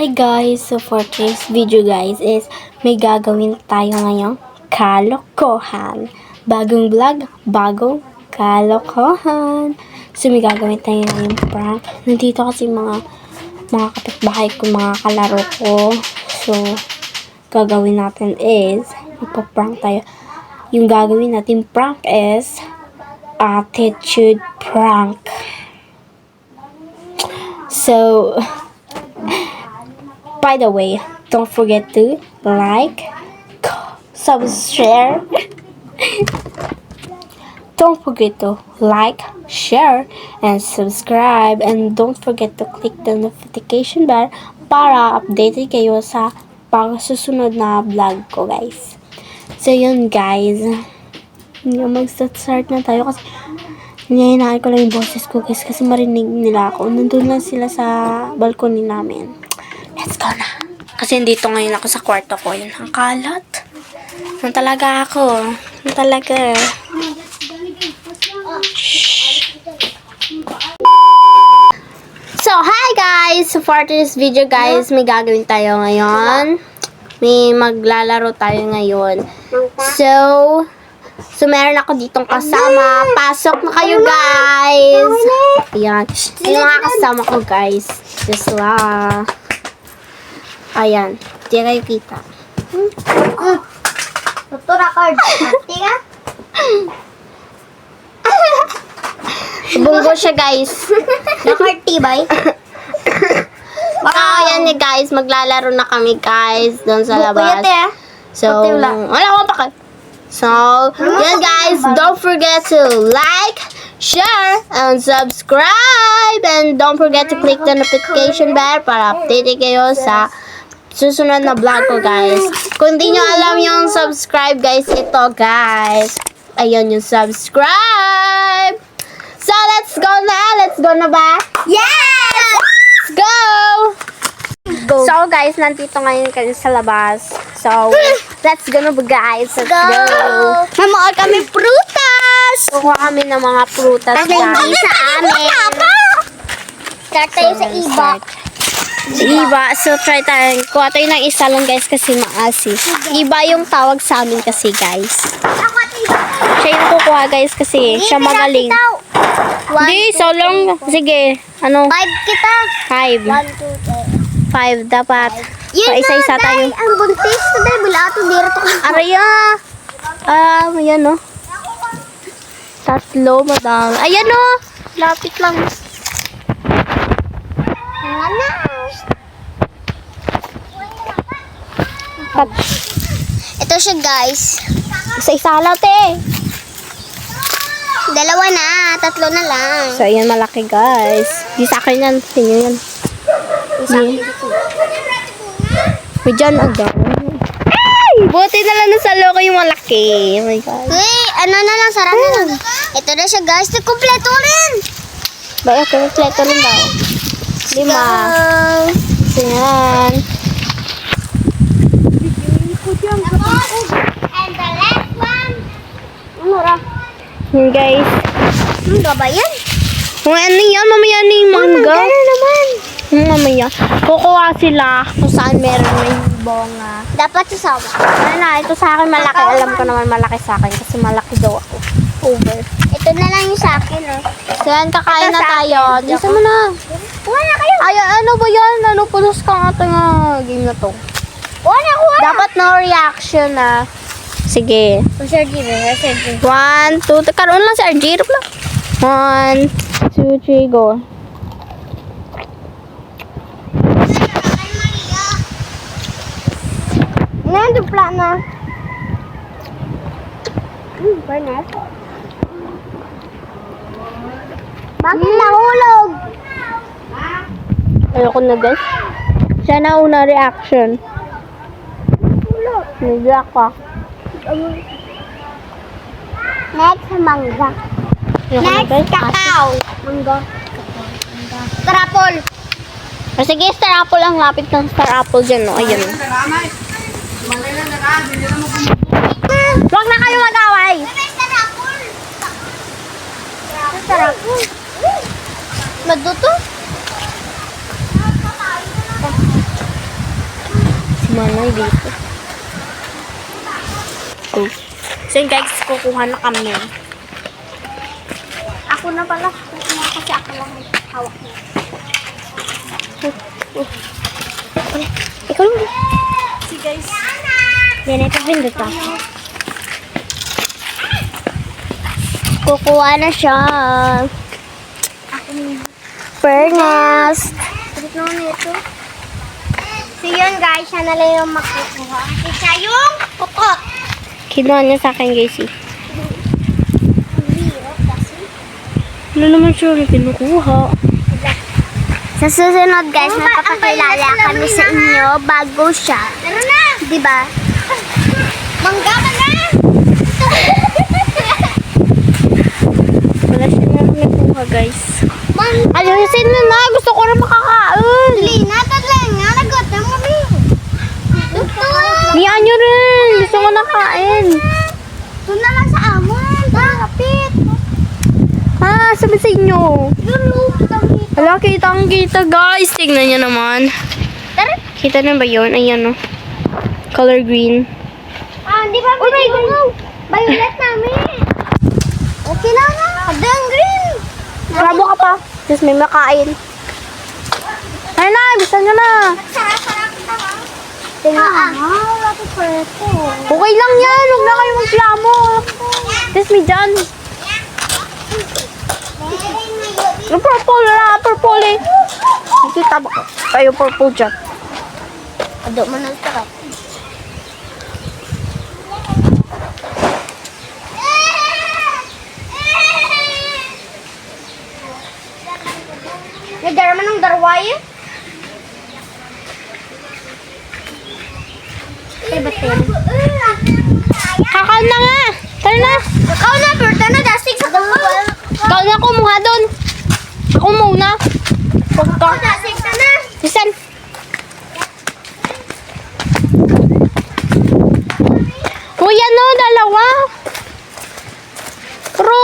Hi guys! So for today's video guys is may gagawin tayo ngayong kalokohan. Bagong vlog, bagong kalokohan. So may gagawin tayo ngayong prank. Nandito kasi mga kapitbahay ko, mga kalaro ko. So gagawin natin is magpa-prank tayo. Yung gagawin natin prank is attitude prank. So by the way, don't forget to like, share. Don't forget to like, share, and subscribe. And don't forget to click the notification bell para updated kayo sa pagsusunod na vlog ko, guys. So, yun, guys. Mag-start na tayo kasi hinahinaan ko lang yung boses ko, guys, kasi marinig nila ako. Nandun lang sila sa balcony namin. Let's go na. Kasi dito ngayon ako sa kwarto ko. Yun, ang kalat. Yan talaga ako. Yan talaga. Shh. So, hi guys! For this video guys, may gagawin tayo ngayon. May maglalaro tayo ngayon. So meron ako ditong kasama. Pasok na kayo guys! Ayan. Yung mga kasama ko guys. Just la. Ayan. Hindi kayo kita. Tutura card. Tiga? Bunggo siya guys. Nakard tibay? Ayan guys. Maglalaro na kami guys. Doon sa labas. So, wala ko pa. So, yan guys. Don't forget to like, share, and subscribe. And don't forget to click the notification bell para updated kayo sa susunod na vlog ko, guys. Kung di nyo alam yung subscribe, guys, ito, guys. Ayun yung subscribe. So, let's go na. Let's go na ba? Yes! Let's go! So, guys, nandito ngayon kayo sa labas. So, let's go na ba, guys? Let's go! Mamuha kami prutas! Kukuha kami ng mga prutas, Hindi guys. sa amin. Start tayo sa iba. Iba. So, try tayo. Kuha tayo ng isa lang, guys, kasi maasi. Iba yung tawag sa amin kasi, guys. Siya yung kukuha, guys, kasi siya magaling. Hindi, so long. Sige. Ano? 5 kita. 5. 5 dapat. Isa-isa tayo. Ang buntis na dahil bilato dito to. Araya. Ayan, no. 3, madam. Ayan, no. Lapit lang. Ito siya guys. Isa-isa lang, te. 2 na, 3 na lang. So, ayan, malaki, guys. Di sa akin yan. Tingnan yan. May dyan agad. Ay! Buti na lang sa loko yung malaki. Oh my God. Uy, ano na lang, sarap na lang. Ito na siya guys, kumpleto rin. Bakit? Kompleto rin daw. 5. So, yan. And the last one. Mura. Yan, guys. Mangga ba yan? Ano yan? Mamaya na yung mangga. naman. Mamaya. Kukuha sila kung saan meron may bonga. Dapat sasama. Ano na, ito sa akin malaki. Alam ko naman malaki sa akin kasi malaki daw ako. Over. Ito na lang yung sa akin, oh. So yan, kakain na tayo. Diyos mo na. Kuha na kayo. Ay, ano ba yan? Ano pulos ka nga ito nga game na to? Kuha na. Dapat no reaction na. Sige. Sir Jimmy, Sir Jimmy. 1, 2, karoon lang si RJ. 1, 2, 3, go. Dupla na. Bernard. Bakit nahulog? Ayoko na guys. Siya na una reaction. Nag-react ka. Next, mangga. Ayoko na guys. Kakao. Mangga. Star apple. Sige, star apple ang lapit ng star apple dyan. No? Ayun. Huwag na kayo mag-away. Star apple. Star apple. Maduto? Manay dito. Oh. So yun guys, kukuha na kami. Ako na pala. Kasi ako lang may hawak niya. Ikaw lang. Si guys. Yan, ito pindot ako. Kukuha na siya. Ako na. Fairness. Bakit naman ito? So yun guys, siya na lang yung makukuha. Kasi siya yung pupot. Kinuha niya sa akin guys eh. Ang hirap kasi. Wala naman siya yung kinukuha. Sa susunod guys, magpapakilala kami sa inyo bago siya. Tara na! Diba? Mangga ka na! Wala siya na kinukuha guys. Ayusin mo na! Gusto ko rin makakain! Lina, tatlan nga. Nagutom kami. Niyaan nyo rin! Gusto ko nakain! Doon na lang sa amon. Bakit? Sabi sa inyo. Yun, look. Wala, kitang-kita guys. Tignan nyo naman. Tara. Kita na ba yun? Ayan o. Color green. Di ba? Oh my God. Violet namin. Okay na na. Ada ang green. Bravo ka pa. Diyos, may makain. Ay na, bisan nyo na. Sarap-sarap ito. Tingnan mo. Wala ko pwede. Okay lang yan. Huwag na kayo magplamo. Diyos, may dyan. Yung purple na, purple eh. Nakita ba kayo purple dyan? Ado mo na sarap. Nagdara man ng darway. Ay, ba't yun? Kakaon na nga. Tara na. Ikaw na, pero na, dasig sa kapal. Ikaw na kumuha doon. Ako muna. Huwag ka. Dasig ka na. Bisan. Uy, ano? Dalawa. Pero,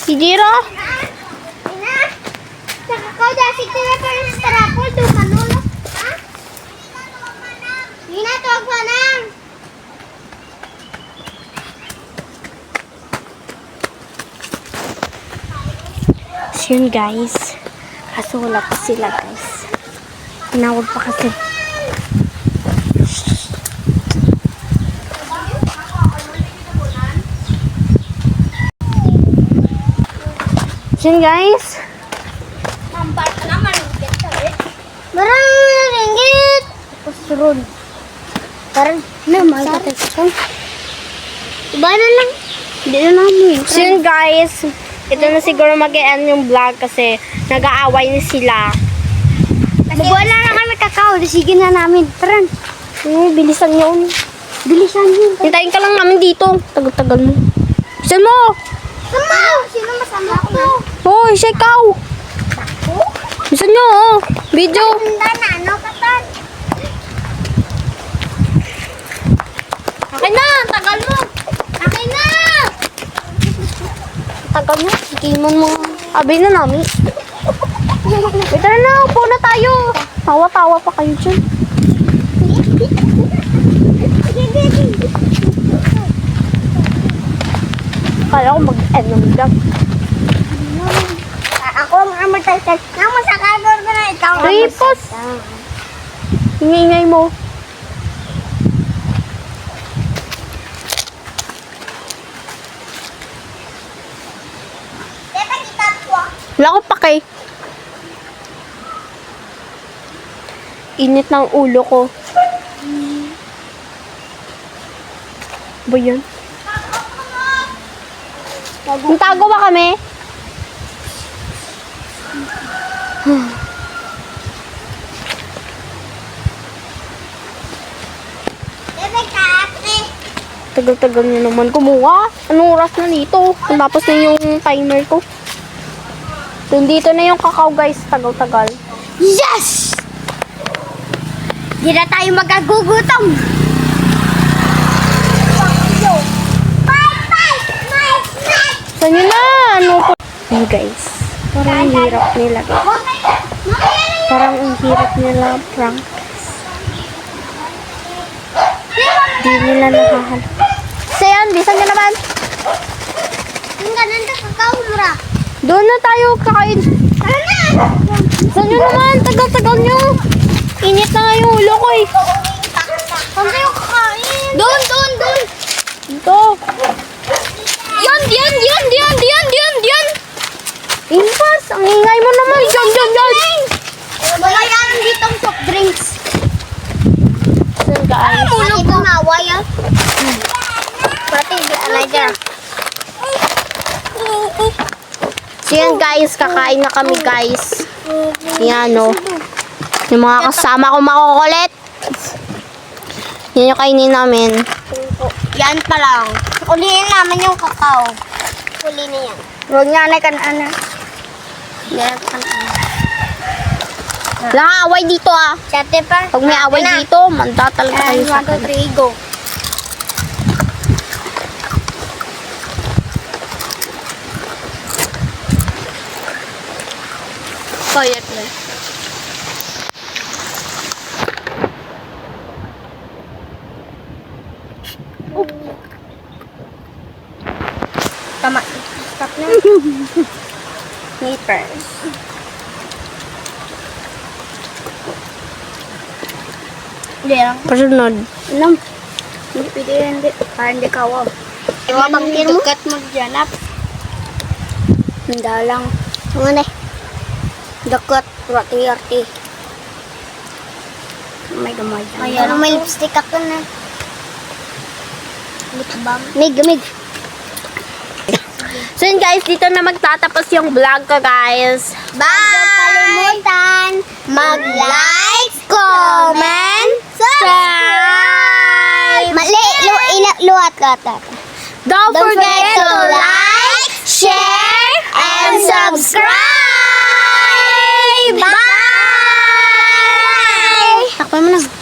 si Jiro. Ina, saka ko dasig ka na, pero sa tarapol, doon manulo. Ha? Ina, tuwag mo na. So yun guys. Kaso wala pa sila guys. Tinawag pa kasi. So yun guys. Mambar ka naman, ringgit ka rin. Marang ringgit. Pasurod. Parang, mahal ka tayo. Iba na lang. Hindi na namin. So yun guys. Ito na siguro mag-e-end yung vlog kasi nag-aaway na sila. Bubuan na lang kami kakao. Sige na namin. Tara. Bilisan yun. Bilisan yun. Hintayin ka lang namin dito. Tagal-tagal mo. Bilisan mo! Sama! Sino masama ko? Hoy, siya ikaw! Bilisan nyo, oh. Video. Handa na, ano katan? Akin na! Tagal mo! Akin na! Tagal mo. Ikiman mo. Abay na namin. Wait, tara na. Upo na tayo. Tawa-tawa pa kayo dyan. Kala ko mag-end ng vlog. Ako ang amatay-tay. Namo sa kador ko na ikaw. Ripos! Ingay mo. Teta kita po. Wala ko pa kay. Init ng ulo ko. Ba yan? Nagtago ba kami? Teta kate. Tagal-tagal niya naman kumuha. Anong oras na dito? Tapos na yung timer ko. So, dito na yung kakao guys. Tagal-tagal. Yes! Di na tayo magagugutom. Saan yun na? Ano po? Hey guys. Parang hirap nila guys. Parang ang hirap nila prank. Di nila nakahanap. So yan, bisan ka naman. Ang ganun na kakao mura. Doon na tayo kakain. Tara na! Saan nyo naman? Tagal-tagal nyo. Init na nga yung ulo ko eh. Saan tayo kakain? Doon. Dito. Yan. Impas, ang ingay mo naman. Yan. Wala yan dito ang soft drinks. So guys. Ito naway ah. Pati di alaga. So yan guys, kakain na kami guys. Yan o. Yung mga kasama ko makukulit. Yan yung kainin namin. Yan pa lang. Kulihin namin yung kakao. Kuli na yan. Huwag nga na kan-ana. Yan kan-ana. Wala nga away dito ah. Siyate pa. Pag may away dito, manda talaga kayo sa 1, 2, akin. 3, go. Quiet na. Tama. Stop na. Meters. Hindi lang. Pasunod. Inom. Hindi pwede yan. Parang hindi kawag. Iwa bang tiro mo? Dukat mo dyan up. Hindi lang. Ano na? Dukat. Rati-rati. May gamay dyan. Ayan. May lipstick ako na. Lip balm. Mig. So yun guys, dito na magtatapos yung vlog ko guys. Bye! Huwag kalimutan mag-like, comment, subscribe! Mali! Luwat ka ata. Don't Don't forget to like, share, and subscribe! Bye! Takpan mo na.